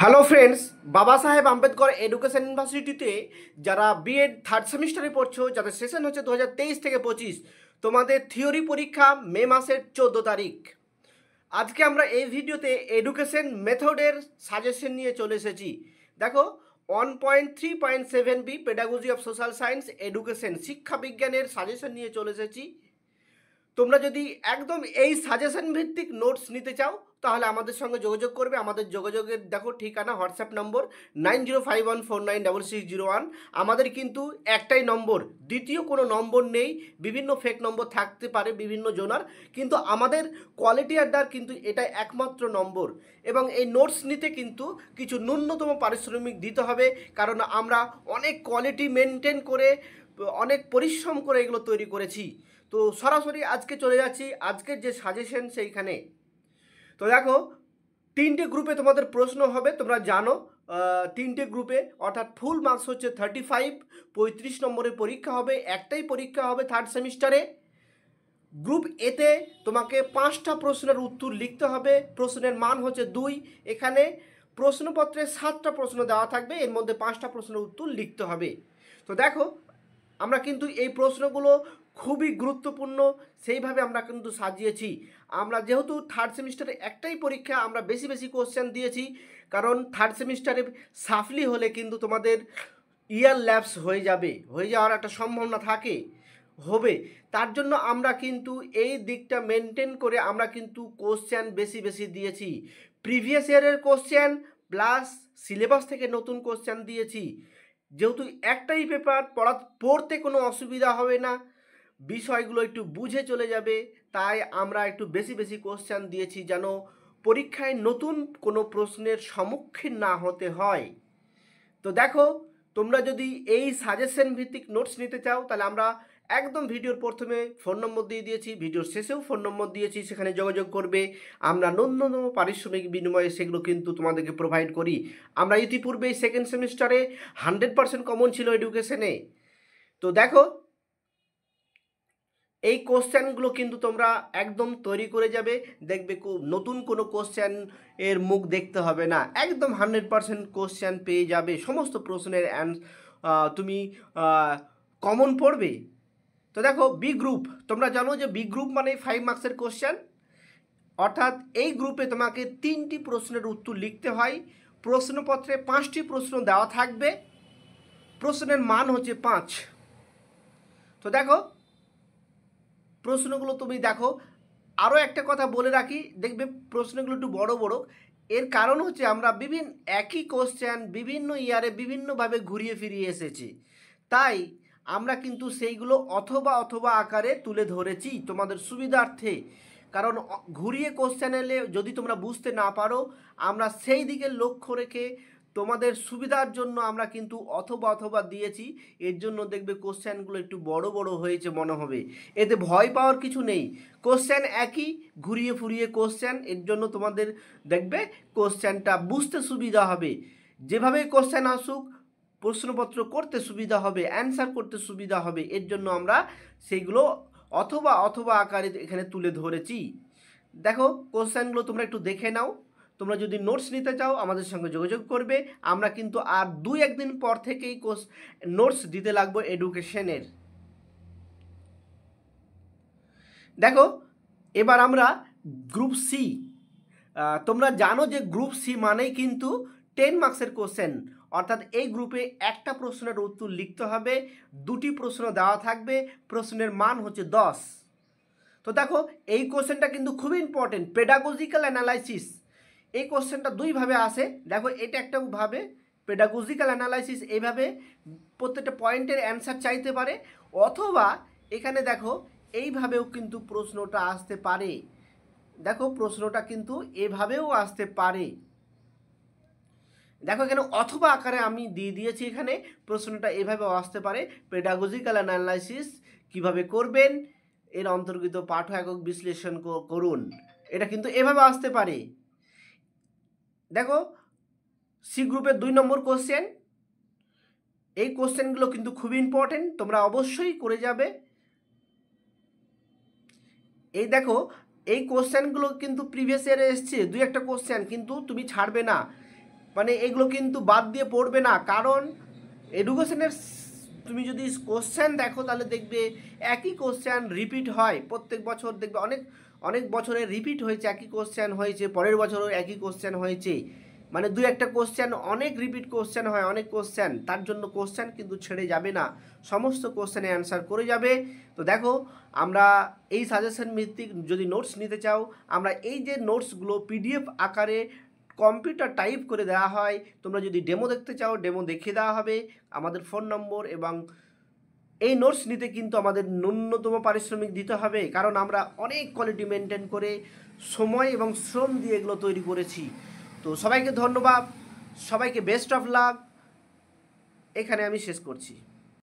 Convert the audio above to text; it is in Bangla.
হ্যালো ফ্রেন্ডস, বাবা সাহেব আম্বেদকর এডুকেশন ইউনিভার্সিটিতে যারা বিএড থার্ড সেমিস্টারে পড়ছো, যাদের সেশন হচ্ছে 2023 থেকে 25, তোমাদের থিওরি পরীক্ষা মে মাসের 14 তারিখ। আজকে আমরা এই ভিডিওতে এডুকেশন মেথডের সাজেশন নিয়ে চলে এসেছি। দেখো, 1.3.7b pedagogy of social science education শিক্ষা বিজ্ঞানের সাজেশন নিয়ে চলে এসেছি। তোমরা যদি একদম এই সাজেশন ভিত্তিক নোটস নিতে চাও তাহলে আমাদের সঙ্গে যোগাযোগ করবে। আমাদের যোগাযোগের দেখো ঠিকানা, হোয়াটসঅ্যাপ নম্বর 9051496601। আমাদের কিন্তু একটাই নম্বর, দ্বিতীয় কোনো নম্বর নেই। বিভিন্ন ফেক নম্বর থাকতে পারে বিভিন্ন জনার, কিন্তু আমাদের কোয়ালিটি আড্ডার কিন্তু এটা একমাত্র নম্বর। এবং এই নোটস নিতে কিন্তু কিছু ন্যূনতম পারিশ্রমিক দিতে হবে, কারণ আমরা অনেক কোয়ালিটি মেনটেন করে অনেক পরিশ্রম করে এগুলো তৈরি করেছি। তো সরাসরি আজকে চলে যাচ্ছি আজকের যে সাজেশন সেইখানে। তো দেখো, তিনটে গ্রুপে তোমাদের প্রশ্ন হবে, তোমরা জানো। তিনটে গ্রুপে, অর্থাৎ ফুল মার্কস হচ্ছে 35, 35 নম্বরের পরীক্ষা হবে। একটাই পরীক্ষা হবে থার্ড সেমিস্টারে। গ্রুপ এতে তোমাকে 5টা প্রশ্নের উত্তর লিখতে হবে, প্রশ্নের মান হচ্ছে 2। এখানে প্রশ্নপত্রে 7টা প্রশ্ন দেওয়া থাকবে, এর মধ্যে 5টা প্রশ্নের উত্তর লিখতে হবে। তো দেখো, আমরা কিন্তু এই প্রশ্নগুলো খুবই গুরুত্বপূর্ণ, সেইভাবে আমরা কিন্তু সাজিয়েছি। আমরা যেহেতু থার্ড সেমিস্টারে একটাই পরীক্ষা, আমরা বেশি বেশি কোশ্চেন দিয়েছি, কারণ থার্ড সেমিস্টারে সাফলি হলে কিন্তু তোমাদের ইয়ার ল্যাপস হয়ে যাওয়ার একটা সম্ভাবনা থাকে, হবে। তার জন্য আমরা কিন্তু এই দিকটা মেনটেন করে আমরা কিন্তু কোশ্চেন বেশি বেশি দিয়েছি। প্রিভিয়াস ইয়ারের কোশ্চেন প্লাস সিলেবাস থেকে নতুন কোশ্চেন দিয়েছি। যেহেতু একটাই পেপার, পড়তে কোনো অসুবিধা হবে না, বিষয়গুলো একটু বুঝে চলে যাবে, তাই আমরা একটু বেশি বেশি কোশ্চেন দিয়েছি, যেন পরীক্ষায় নতুন কোনো প্রশ্নের সম্মুখীন না হতে হয়। তো দেখো, তোমরা যদি এই সাজেশন ভিত্তিক নোটস নিতে চাও তাহলে আমরা একদম ভিডিওর প্রথমে ফোন নম্বর দিয়ে দিয়েছি, ভিডিওর শেষেও ফোন নম্বর দিয়েছি, সেখানে যোগাযোগ করবে। আমরা ন্যূনতম পারিশ্রমিক বিনিময়ে সেগুলো কিন্তু তোমাদেরকে প্রোভাইড করি। আমরা ইতিপূর্বেই সেকেন্ড সেমিস্টারে 100% কমন ছিল এডুকেশনে। তো দেখো, এই কোশ্চেনগুলো কিন্তু তোমরা একদম তৈরি করে যাবে, দেখবে নতুন কোনো কোশ্চেন এর মুখ দেখতে হবে না, একদম 100% কোশ্চেন পেয়ে যাবে। সমস্ত প্রশ্নের তুমি কমন পড়বে। তো দেখো, বি গ্রুপ, তোমরা জানো যে বি গ্রুপ মানে 5 মার্কসের কোশ্চেন, অর্থাৎ এই গ্রুপে তোমাকে 3টি প্রশ্নের উত্তর লিখতে হয়। প্রশ্নপত্রে 5টি প্রশ্ন দেওয়া থাকবে, প্রশ্নের মান হচ্ছে 5। তো দেখো, প্রশ্নগুলো তুমি দেখো। আরও একটা কথা বলে রাখি, দেখবে প্রশ্নগুলো একটু বড় বড়। এর কারণ হচ্ছে আমরা একই কোশ্চেন বিভিন্ন ইয়ারে বিভিন্নভাবে ঘুরিয়ে ফিরিয়ে এসেছি, তাই আমরা কিন্তু সেইগুলো অথবা অথবা আকারে তুলে ধরেছি তোমাদের সুবিধার্থে। কারণ ঘুরিয়ে কোশ্চেন এলে যদি তোমরা বুঝতে না পারো, আমরা সেই দিকে লক্ষ্য রেখে তোমাদের সুবিধার জন্য আমরা কিন্তু অথবা অথবা দিয়েছি। এর জন্য দেখবে কোশ্চেনগুলো একটু বড় বড় হয়েছে মনে হবে, এতে ভয় পাওয়ার কিছু নেই। কোশ্চেন একই, ঘুরিয়ে ফুরিয়ে কোশ্চেন, এর জন্য তোমাদের দেখবে কোশ্চেনটা বুঝতে সুবিধা হবে। যেভাবে কোশ্চেন আসুক, প্রশ্নপত্র করতে সুবিধা হবে, অ্যান্সার করতে সুবিধা হবে, এর জন্য আমরা সেইগুলো অথবা অথবা আকারে এখানে তুলে ধরেছি। দেখো, কোশ্চেনগুলো তোমরা একটু দেখে নাও। তোমরা যদি নোটস নিতে চাও আমাদের সঙ্গে যোগাযোগ করবে। আমরা কিন্তু আর 2-1 দিন পর থেকেই নোটস দিতে লাগবো এডুকেশনের। দেখো, এবার আমরা গ্রুপ সি। তোমরা জানো যে গ্রুপ সি মানেই কিন্তু 10 মার্কসের কোশ্চেন, অর্থাৎ এই গ্রুপে একটা প্রশ্নের উত্তর লিখতে হবে, 2টি প্রশ্ন দেওয়া থাকবে, প্রশ্নের মান হচ্ছে 10। তো দেখো, এই কোশ্চেনটা কিন্তু খুবই ইম্পর্টেন্ট, পেডাগজিক্যাল অ্যানালাইসিস। এই কোশ্চেনটা দুইভাবে আসে। দেখো, এটা একটা ভাবে পেডাগজিক্যাল অ্যানালাইসিস, এইভাবে প্রত্যেকটা পয়েন্টের অ্যান্সার চাইতে পারে, অথবা এখানে দেখো এইভাবেও কিন্তু প্রশ্নটা আসতে পারে। দেখো, প্রশ্নটা কিন্তু এভাবেও আসতে পারে। দেখো, এখানে অথবা আকারে আমি দিয়ে দিয়েছি, এখানে প্রশ্নটা এভাবেও আসতে পারে, পেডাগজিক্যাল অ্যানালাইসিস কিভাবে করবেন, এর অন্তর্গত পাঠ একক বিশ্লেষণ করুন, এটা কিন্তু এভাবে আসতে পারে। দেখো, সি গ্রুপের 2 নম্বর কোশ্চেন, এই কোশ্চেনগুলো কিন্তু খুবই ইম্পর্টেন্ট, তোমরা অবশ্যই করে যাবে। এই দেখো, এই কোশ্চেনগুলো কিন্তু প্রিভিয়াস ইয়ারে এসছে, 2-1টা কোশ্চেন কিন্তু তুমি ছাড়বে না। মানে এগুলো কিন্তু বাদ দিয়ে পড়বে না, কারণ এডুকেশনের তুমি যদি কোশ্চেন দেখো তাহলে দেখবে একই কোশ্চেন রিপিট হয় প্রত্যেক বছর, দেখবে অনেক অনেক বছরে রিপিট হয়েছে, একই কোশ্চেন হয়েছে, পরের বছরও একই কোশ্চেন হয়েছে, মানে দুই একটা কোশ্চেন অনেক রিপিট কোশ্চেন হয়, অনেক কোশ্চেন, তার জন্য কোশ্চেন কিন্তু ছেড়ে যাবে না, সমস্ত কোশ্চেনে অ্যান্সার করে যাবে। তো দেখো আমরা এই সাজেশন ভিত্তিক যদি নোটস নিতে চাও, আমরা এই যে নোটসগুলো পিডিএফ আকারে কম্পিউটার টাইপ করে দেওয়া হয়, তোমরা যদি ডেমো দেখতে চাও ডেমো দেখিয়ে দেওয়া হবে। আমাদের ফোন নম্বর এবং এই নোটস নিতে কিন্তু আমাদের ন্যূনতম পারিশ্রমিক দিতে হবে, কারণ আমরা অনেক কোয়ালিটি মেনটেন করে সময় এবং শ্রম দিয়ে এগুলো তৈরি করেছি। তো সবাইকে ধন্যবাদ, সবাইকে বেস্ট অফ লাক, এখানে আমি শেষ করছি।